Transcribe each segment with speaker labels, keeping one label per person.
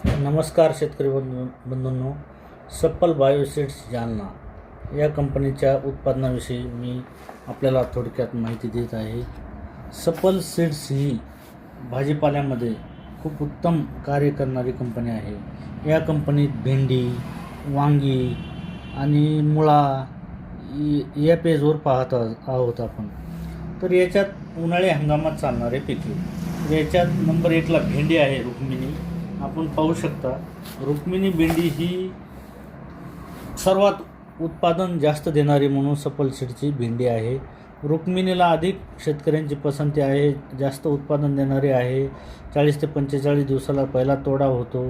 Speaker 1: नमस्कार शेतकरी बंधूंनो, सप्पल बायोसीड्स जालना या कंपनीच्या उत्पादनाविषयी मी आपल्याला थोडक्यात माहिती देत आहे. सप्पल सीड्स ही भाजीपाल्यामध्ये खूप उत्तम कार्य करणारी कंपनी आहे. या कंपनीत भेंडी, वांगी आणि मुळा या पेजवर पाहत आहोत आपण. तर याच्यात उन्हाळी हंगामात चालणारे पिके. याच्यात नंबर 1ला भेंडी आहे, रुक्मिणी. आपण पाहू शकता रुक्मिणी भेंडी ही सर्वात उत्पादन जास्त देणारी म्हणून सप्पल सीडची भेंडी आहे. रुक्मिणीला अधिक शेतकऱ्यांची पसंती आहे, जास्त उत्पादन देणारी आहे. 40 ते 45 दिवसाला पहिला तोडा होतो.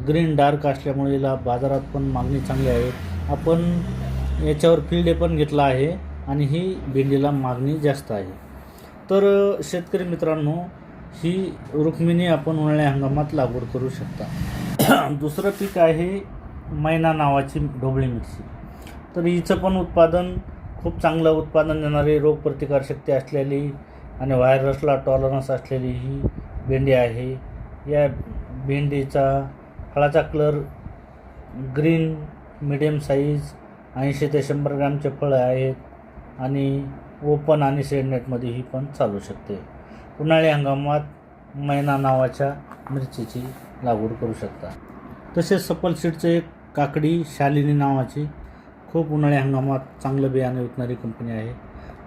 Speaker 1: ग्रीन डार्क असल्यामुळे याला बाजारात पण मागणी चांगली आहे. आपण याच्यावर फील्ड डे पण घेतला आहे आणि ही भेंडीला मागणी जास्त आहे. तर शेतकरी मित्रांनो, ही रुक्मिणी आपण उन्हाळ्या हंगामात लागवड करू शकता. दुसरं पीक आहे मैना नावाची ढोबळी मिरची. तर हिचं पण उत्पादन खूप चांगलं उत्पादन देणारी, रोगप्रतिकारशक्ती असलेली आणि व्हायरसला टॉलरन्स असलेली ही भेंडी आहे. या भेंडीचा फळाचा कलर ग्रीन, मिडियम साईज, 80 ते 100 ग्रॅमचे फळं आहेत आणि ओपन आणि शेडनेटमध्ये ही पण चालू शकते. उन्हाळी हंगामात मैना नावाच्या मिरचीची लागवड करू शकता. तसेच सप्पल सीडचे एक काकडी शालिनी नावाची खूप उन्हाळी हंगामात चांगलं बियाणे विकणारी कंपनी आहे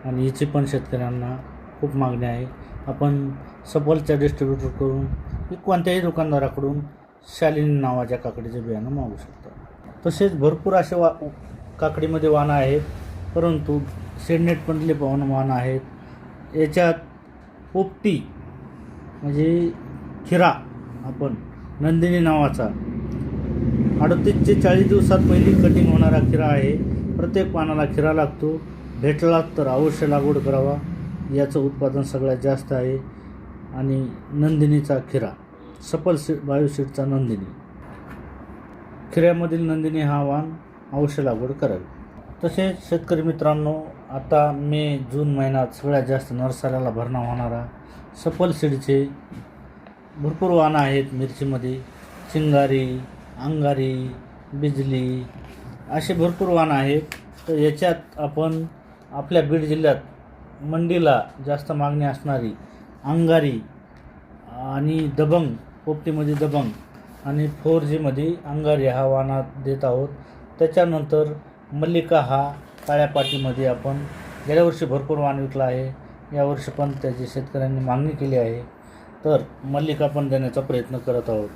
Speaker 1: आणि हिची पण शेतकऱ्यांना खूप मागणी आहे. आपण सप्पलच्या डिस्ट्रीब्युटरकडून कोणत्याही दुकानदाराकडून शालिनी नावाच्या काकडीचे बियाणं मागू शकता. तसेच भरपूर असे काकडीमध्ये वाणं आहेत, परंतु शेडनेटमधले वाणं आहेत. याच्यात पोपटी म्हणजे खिरा, आपण नंदिनी नावाचा 38 ते 40 दिवसात पहिली कटिंग होणारा खिरा आहे. प्रत्येक पानाला खिरा लागतो. भेटला तर अवश्य लागवड करावा. याचं उत्पादन सगळ्यात जास्त आहे. आणि नंदिनीचा खिरा, सप्पल बायोसीडचा नंदिनी, खिऱ्यामधील नंदिनी हा वाण अवश्य लागवड करावी. तसेच शेतकरी मित्रांनो, आता मे जून महिन्यात सगळ्यात जास्त नर्सऱ्याला भरणा होणारा सप्पल सीडचे भरपूर वाणं आहेत. मिरचीमध्ये चिंगारी, अंगारी, बिजली असे भरपूर वाणं आहेत. तर याच्यात आपण आपल्या बीड जिल्ह्यात मंडीला जास्त मागणी असणारी अंगारी आणि दबंग, पोपटीमध्ये दबंग आणि 4Gमध्ये अंगारी हा वाणा देत आहोत. त्याच्यानंतर मल्लिका हा काळ्या पाटीमध्ये आपण गेल्या वर्षी भरपूर वाण विकला आहे. यावर्षी पण त्याची शेतकऱ्यांनी मागणी केली आहे, तर मल्लिका पण देण्याचा प्रयत्न करत आहोत.